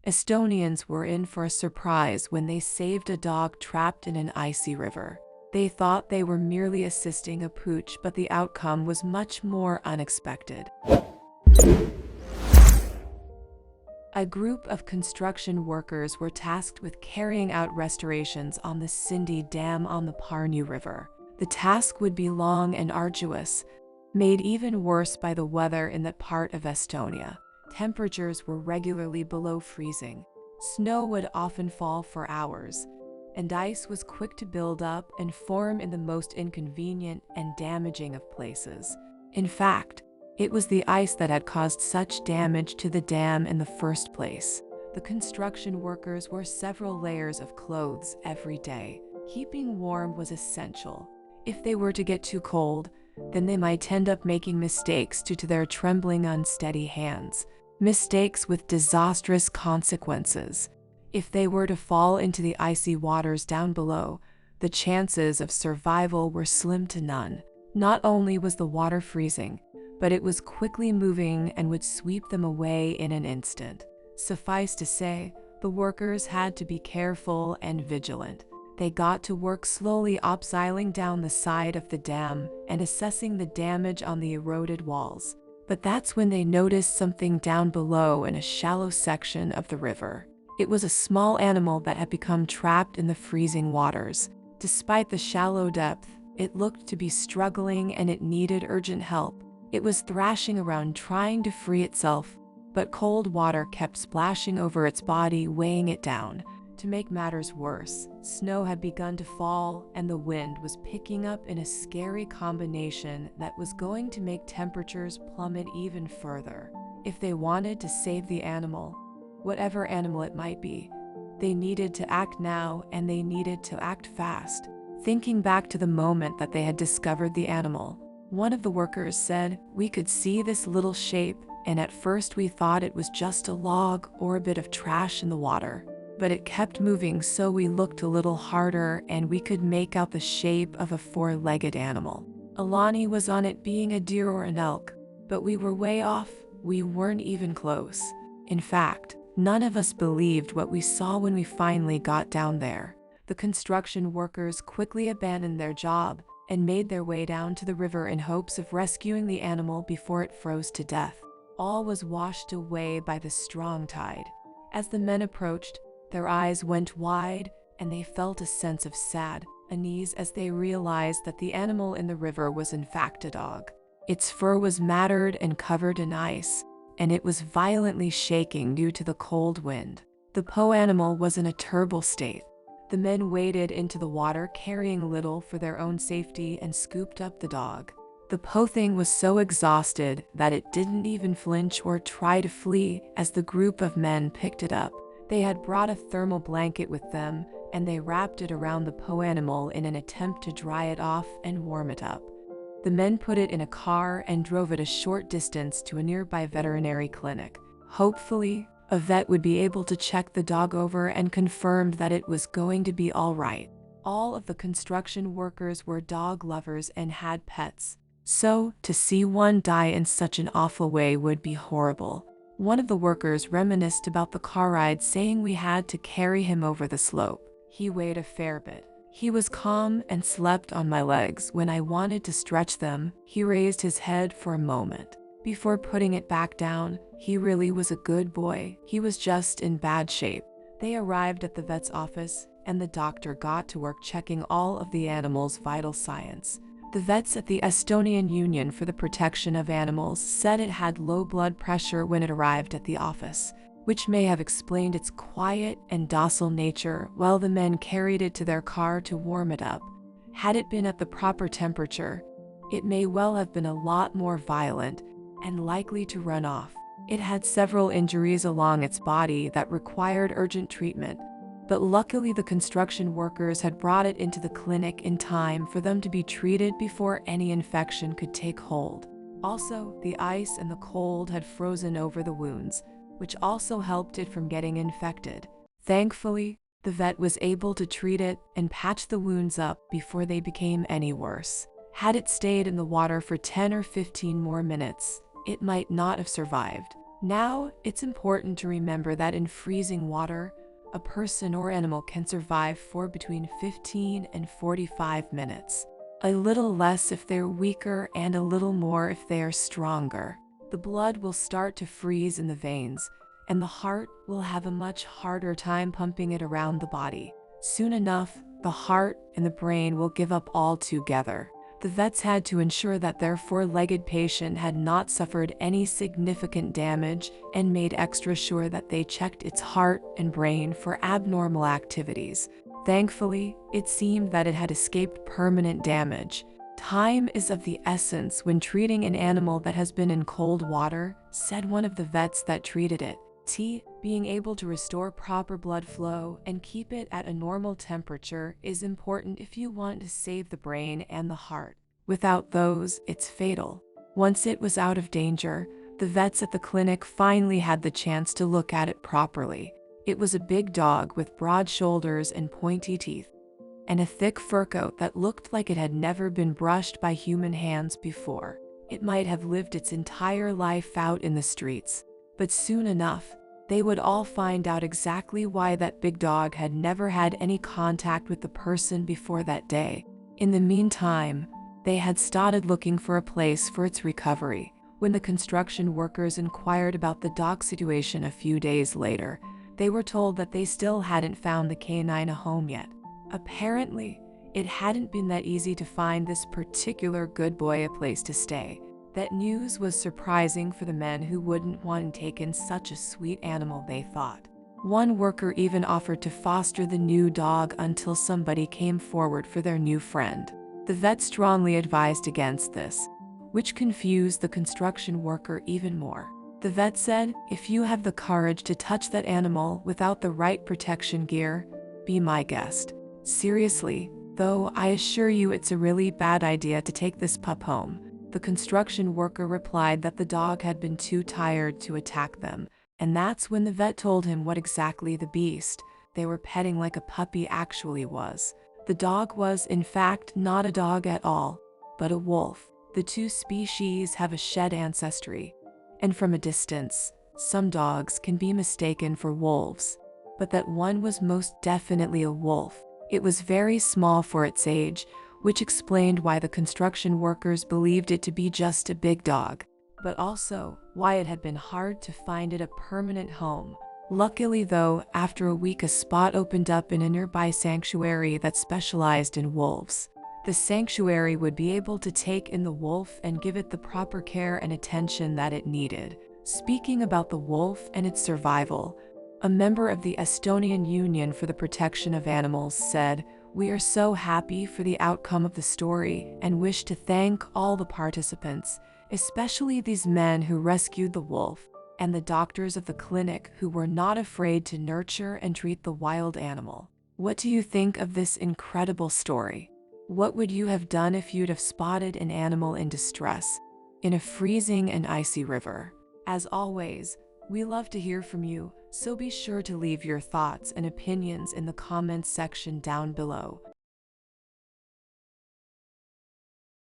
Estonians were in for a surprise when they saved a dog trapped in an icy river. They thought they were merely assisting a pooch, but the outcome was much more unexpected. A group of construction workers were tasked with carrying out restorations on the Sindi Dam on the Parnu River. The task would be long and arduous, made even worse by the weather in that part of Estonia. Temperatures were regularly below freezing. Snow would often fall for hours, and ice was quick to build up and form in the most inconvenient and damaging of places. In fact, it was the ice that had caused such damage to the dam in the first place. The construction workers wore several layers of clothes every day. Keeping warm was essential. If they were to get too cold, then they might end up making mistakes due to their trembling, unsteady hands. Mistakes with disastrous consequences. If they were to fall into the icy waters down below, the chances of survival were slim to none. Not only was the water freezing, but it was quickly moving and would sweep them away in an instant. Suffice to say, the workers had to be careful and vigilant. They got to work slowly upseiling down the side of the dam and assessing the damage on the eroded walls. But that's when they noticed something down below in a shallow section of the river. It was a small animal that had become trapped in the freezing waters. Despite the shallow depth, it looked to be struggling and it needed urgent help. It was thrashing around trying to free itself, but cold water kept splashing over its body, weighing it down. To make matters worse, snow had begun to fall and the wind was picking up in a scary combination that was going to make temperatures plummet even further. If they wanted to save the animal, whatever animal it might be, they needed to act now, and they needed to act fast. Thinking back to the moment that they had discovered the animal, one of the workers said, "We could see this little shape, and at first we thought it was just a log or a bit of trash in the water. But it kept moving, so we looked a little harder and we could make out the shape of a four-legged animal. Alani was on it, being a deer or an elk, but we were way off. We weren't even close. In fact, none of us believed what we saw when we finally got down there." The construction workers quickly abandoned their job and made their way down to the river in hopes of rescuing the animal before it froze to death. All was washed away by the strong tide. As the men approached, their eyes went wide, and they felt a sense of sad unease as they realized that the animal in the river was in fact a dog. Its fur was matted and covered in ice, and it was violently shaking due to the cold wind. The poor animal was in a terrible state. The men waded into the water, carrying little for their own safety, and scooped up the dog. The poor thing was so exhausted that it didn't even flinch or try to flee as the group of men picked it up. They had brought a thermal blanket with them, and they wrapped it around the poor animal in an attempt to dry it off and warm it up. The men put it in a car and drove it a short distance to a nearby veterinary clinic. Hopefully, a vet would be able to check the dog over and confirmed that it was going to be all right. All of the construction workers were dog lovers and had pets, so to see one die in such an awful way would be horrible. One of the workers reminisced about the car ride, saying, "We had to carry him over the slope. He weighed a fair bit. He was calm and slept on my legs when I wanted to stretch them. He raised his head for a moment before putting it back down. He really was a good boy. He was just in bad shape." They arrived at the vet's office, and the doctor got to work checking all of the animal's vital signs. The vets at the Estonian Union for the Protection of Animals said it had low blood pressure when it arrived at the office, which may have explained its quiet and docile nature while the men carried it to their car to warm it up. Had it been at the proper temperature, it may well have been a lot more violent and likely to run off. It had several injuries along its body that required urgent treatment, but luckily the construction workers had brought it into the clinic in time for them to be treated before any infection could take hold. Also, the ice and the cold had frozen over the wounds, which also helped it from getting infected. Thankfully, the vet was able to treat it and patch the wounds up before they became any worse. Had it stayed in the water for 10 or 15 more minutes, it might not have survived. Now, it's important to remember that in freezing water, a person or animal can survive for between 15 and 45 minutes. A little less if they're weaker and a little more if they are stronger. The blood will start to freeze in the veins, and the heart will have a much harder time pumping it around the body. Soon enough, the heart and the brain will give up altogether. The vets had to ensure that their four-legged patient had not suffered any significant damage and made extra sure that they checked its heart and brain for abnormal activities. Thankfully, it seemed that it had escaped permanent damage. Time is of the essence when treating an animal that has been in cold water, said one of the vets that treated it. Being able to restore proper blood flow and keep it at a normal temperature is important if you want to save the brain and the heart. Without those, it's fatal. Once it was out of danger, the vets at the clinic finally had the chance to look at it properly. It was a big dog with broad shoulders and pointy teeth, and a thick fur coat that looked like it had never been brushed by human hands before. It might have lived its entire life out in the streets. But soon enough, they would all find out exactly why that big dog had never had any contact with the person before that day. In the meantime, they had started looking for a place for its recovery. When the construction workers inquired about the dog situation a few days later, they were told that they still hadn't found the canine a home yet. Apparently, it hadn't been that easy to find this particular good boy a place to stay. That news was surprising for the men who wouldn't want to take in such a sweet animal, they thought. One worker even offered to foster the new dog until somebody came forward for their new friend. The vet strongly advised against this, which confused the construction worker even more. The vet said, "If you have the courage to touch that animal without the right protection gear, be my guest." Seriously, though, I assure you it's a really bad idea to take this pup home. The construction worker replied that the dog had been too tired to attack them, and that's when the vet told him what exactly the beast they were petting like a puppy actually was. The dog was, in fact, not a dog at all, but a wolf. The two species have a shared ancestry, and from a distance, some dogs can be mistaken for wolves. But that one was most definitely a wolf. It was very small for its age, which explained why the construction workers believed it to be just a big dog, but also why it had been hard to find it a permanent home. Luckily though, after a week a spot opened up in a nearby sanctuary that specialized in wolves. The sanctuary would be able to take in the wolf and give it the proper care and attention that it needed. Speaking about the wolf and its survival, a member of the Estonian Union for the Protection of Animals said, "We are so happy for the outcome of the story and wish to thank all the participants, especially these men who rescued the wolf, and the doctors of the clinic who were not afraid to nurture and treat the wild animal." What do you think of this incredible story? What would you have done if you'd have spotted an animal in distress in a freezing and icy river? As always, we love to hear from you, so be sure to leave your thoughts and opinions in the comments section down below.